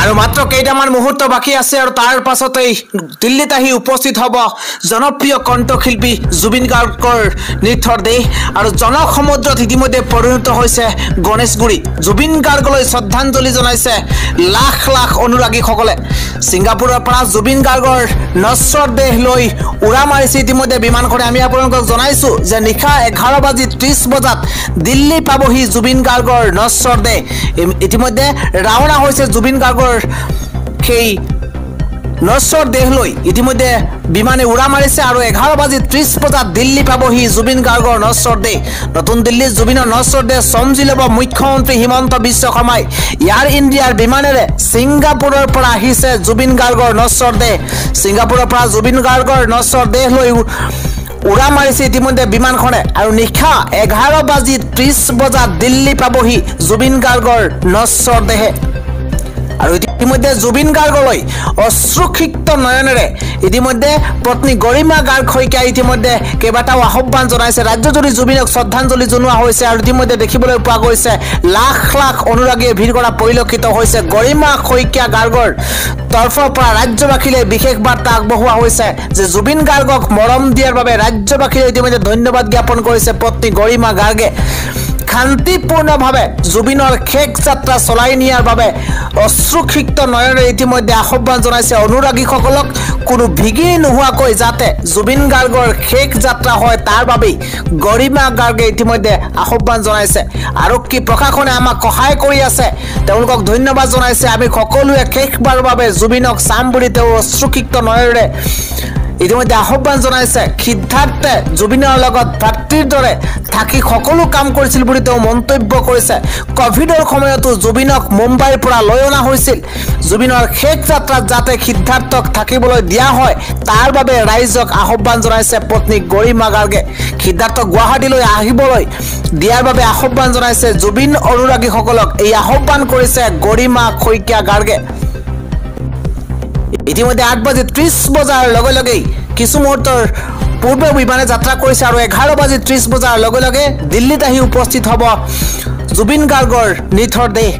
আৰু মাত্ৰ কেইটামান মুহূৰ্ত বাকী আছে আৰু তাৰ পাছতেই দিল্লীত আহি উপস্থিত হ'ব জনপ্ৰিয় কণ্ঠশিল্পী জুবিন গাৰ্গৰ নিথৰ দেহ আৰু জনসমুদ্ৰত ইতিমধ্যে পৰিণত হৈছে গণেশগুৰি। জুবিন গাৰ্গলৈ শ্ৰদ্ধাঞ্জলি জনাইছে লাখ লাখ অনুৰাগীসকলে। ছিংগাপুৰৰ পৰা জুবিন গাৰ্গৰ নশ্বৰ দেহ লৈ উৰা মাৰিছে ইতিমধ্যে বিমানখনে। আমি আপোনালোকক জনাইছোঁ যে নিশা 11:30 বজাত দিল্লী পাবহি জুবিন গাৰ্গৰ নশ্বৰ দেহ। ইতিমধ্যে ৰাওনা হৈছে জুবিন গাৰ্গৰ সেই নশ্বৰ দেহ লৈ ইতিমধ্যে বিমানে উৰা মাৰিছে আৰু 11:30 বজাত দিল্লী পাবহি জুবিন গাৰ্গৰ নশ্বৰ দেহ। নতুন দিল্লীত জুবিনৰ নশ্বৰ দেহ চমজি ল'ব মুখ্যমন্ত্ৰী হিমন্ত বিশ্ব শৰ্মাই। এয়াৰ ইণ্ডিয়াৰ বিমানেৰে ছিংগাপুৰৰ পৰা আহিছে জুবিন গাৰ্গৰ নশ্বৰ দেহ। ছিংগাপুৰৰ পৰা জুবিন গাৰ্গৰ নশ্বৰ দেহ লৈ উৰা মাৰিছে ইতিমধ্যে বিমানখনে আৰু নিশা 11:30 বজাত দিল্লী পাবহি জুবিন গাৰ্গৰ নশ্বৰ দেহে। আৰু ইতিমধ্যে জুবিন গাৰ্গলৈ অশ্ৰুসিক্ত নয়নেৰে ইতিমধ্যে পত্নী গৰিমা গাৰ্গ শইকীয়াই ইতিমধ্যে কেইবাটাও আহ্বান জনাইছে। ৰাজ্যজুৰি জুবিনক শ্ৰদ্ধাঞ্জলি জনোৱা হৈছে আৰু ইতিমধ্যে দেখিবলৈ পোৱা গৈছে লাখ লাখ অনুৰাগীয়ে ভিৰ কৰা পৰিলক্ষিত হৈছে। গৰিমা শইকীয়া গাৰ্গৰ তৰফৰ পৰা ৰাজ্যবাসীলৈ বিশেষ বাৰ্তা আগবঢ়োৱা হৈছে যে জুবিন গাৰ্গক মৰম দিয়াৰ বাবে ৰাজ্যবাসীলৈ ইতিমধ্যে ধন্যবাদ জ্ঞাপন কৰিছে পত্নী গৰিমা গাৰ্গে। শান্তিপূৰ্ণভাৱে জুবিনৰ শেষ যাত্ৰা চলাই নিয়াৰ বাবে অশ্ৰুসিক্ত নয়নেৰে ইতিমধ্যে আহ্বান জনাইছে অনুৰাগীসকলক। কোনো বিঘিনি নোহোৱাকৈ যাতে জুবিন গাৰ্গৰ শেষ যাত্ৰা হয় তাৰ বাবেই গৰিমা গাৰ্গে ইতিমধ্যে আহ্বান জনাইছে। আৰক্ষী প্ৰশাসনে আমাক সহায় কৰি আছে, তেওঁলোকক ধন্যবাদ জনাইছে। আমি সকলোৱে শেষবাৰৰ বাবে জুবিনক চাম বুলি তেওঁ অশ্ৰুসিক্ত নয়নেৰে ইতিমধ্যে আহ্বান জনাইছে। সিদ্ধাৰ্থে জুবিনৰ লগত ভাতৃৰ দৰে থাকি সকলো কাম কৰিছিল বুলি তেওঁ মন্তব্য কৰিছে। কভিডৰ সময়তো জুবিনক মুম্বাইৰ পৰা লৈ অনা হৈছিল। জুবিনৰ শেষ যাত্ৰাত যাতে সিদ্ধাৰ্থক থাকিবলৈ দিয়া হয় তাৰ বাবে ৰাইজক আহ্বান জনাইছে পত্নী গৰিমা গাৰ্গে। সিদ্ধাৰ্থক গুৱাহাটীলৈ আহিবলৈ দিয়াৰ বাবে আহ্বান জনাইছে জুবিন অনুৰাগীসকলক। এই আহ্বান কৰিছে গৰিমা শইকীয়া গাৰ্গে। ইতিমধ্যে 8:30 বজাৰ লগে লগেই কিছু মুহূৰ্তৰ পূৰ্বে বিমানে যাত্ৰা কৰিছে আৰু 11:30 বজাৰ লগে লগে দিল্লীত আহি উপস্থিত হ'ব জুবিন গাৰ্গৰ নিথৰ দেহ।